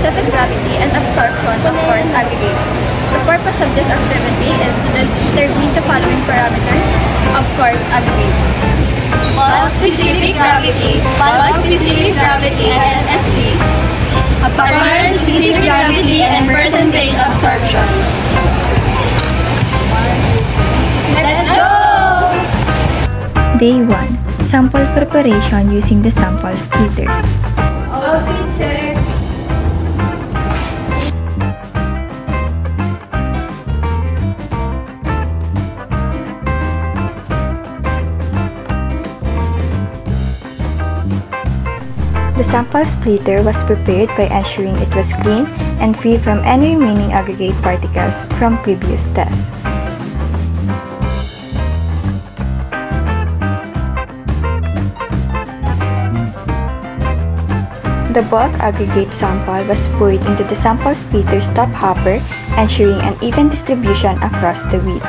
specific gravity and absorption of coarse aggregate. The purpose of this activity is to determine the following parameters of coarse aggregate. Bulk-specific gravity, SSG, apparent specific gravity, and percentage absorption. Let's go! Day 1. Sample preparation using the sample splitter. Outfit check. The sample splitter was prepared by ensuring it was clean and free from any remaining aggregate particles from previous tests. The bulk aggregate sample was poured into the sample splitter's top hopper, ensuring an even distribution across the wheel.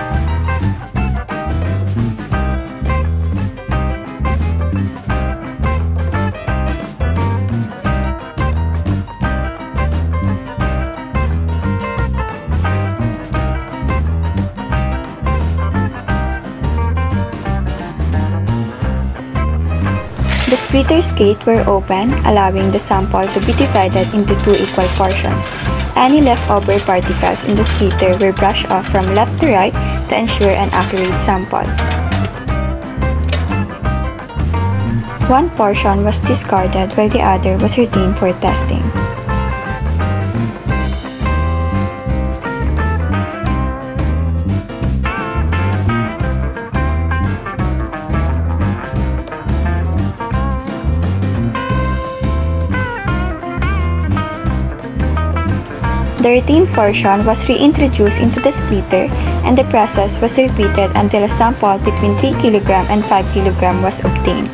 The splitter's gate were open, allowing the sample to be divided into 2 equal portions. Any leftover particles in the splitter were brushed off from left to right to ensure an accurate sample. One portion was discarded while the other was retained for testing. The retained portion was reintroduced into the splitter, and the process was repeated until a sample between 3 kg and 5 kg was obtained.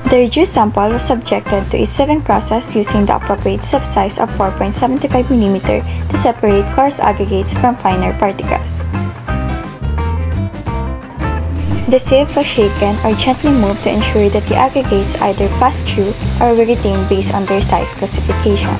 The reduced sample was subjected to a sieving process using the appropriate sieve size of 4.75 mm to separate coarse aggregates from finer particles. The sieve was shaken or gently moved to ensure that the aggregates either passed through or were retained based on their size classification.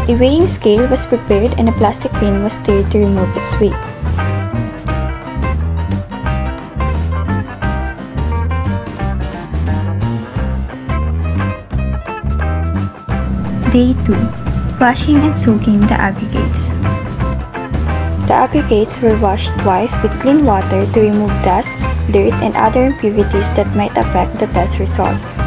A weighing scale was prepared and a plastic bin was stirred to remove its weight. Day 2. Washing and soaking the aggregates. The aggregates were washed twice with clean water to remove dust, dirt, and other impurities that might affect the test results.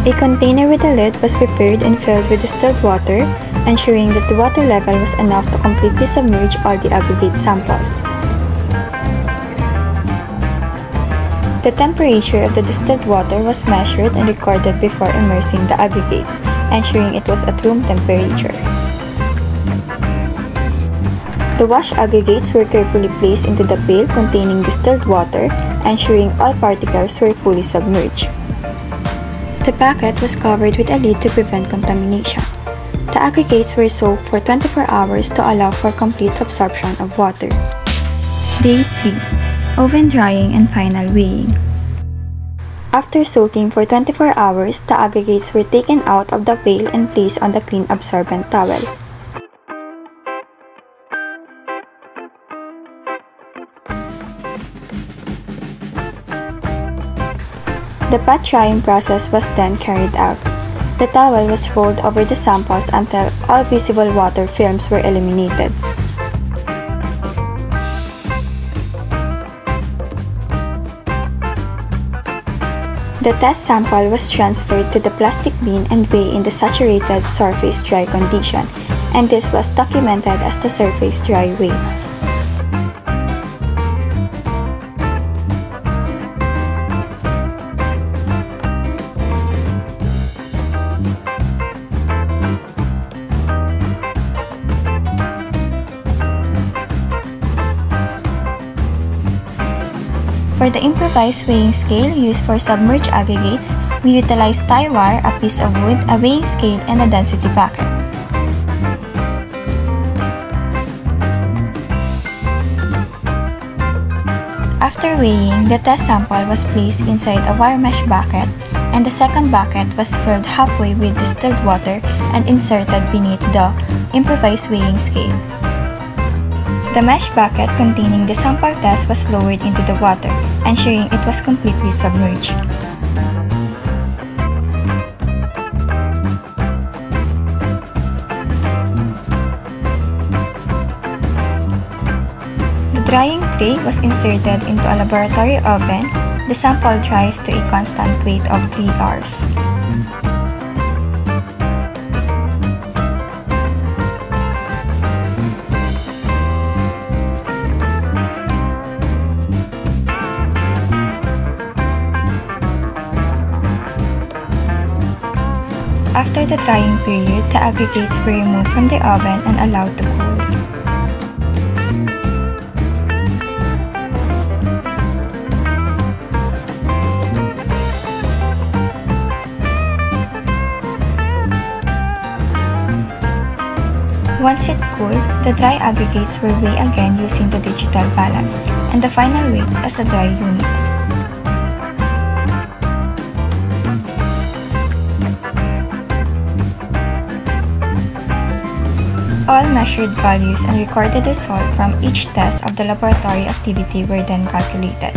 A container with a lid was prepared and filled with distilled water, ensuring that the water level was enough to completely submerge all the aggregate samples. The temperature of the distilled water was measured and recorded before immersing the aggregates, ensuring it was at room temperature. The wash aggregates were carefully placed into the pail containing distilled water, ensuring all particles were fully submerged. The bucket was covered with a lid to prevent contamination. The aggregates were soaked for 24 hours to allow for complete absorption of water. Day 3. Oven drying and final weighing. After soaking for 24 hours, the aggregates were taken out of the pail and placed on the clean absorbent towel. The pat drying process was then carried out. The towel was rolled over the samples until all visible water films were eliminated. The test sample was transferred to the plastic bin and weighed in the saturated surface dry condition, and this was documented as the surface dry weight. For the improvised weighing scale used for submerged aggregates, we utilized tie wire, a piece of wood, a weighing scale, and a density bucket. After weighing, the test sample was placed inside a wire mesh bucket, and the second bucket was filled halfway with distilled water and inserted beneath the improvised weighing scale. The mesh bucket containing the sample test was lowered into the water, ensuring it was completely submerged. The drying tray was inserted into a laboratory oven. The sample dries to a constant weight of 3 hours. After the drying period, the aggregates were removed from the oven and allowed to cool. Once it cooled, the dry aggregates were weighed again using the digital balance, and the final weight as a dry unit. All measured values and recorded results from each test of the laboratory activity were then calculated.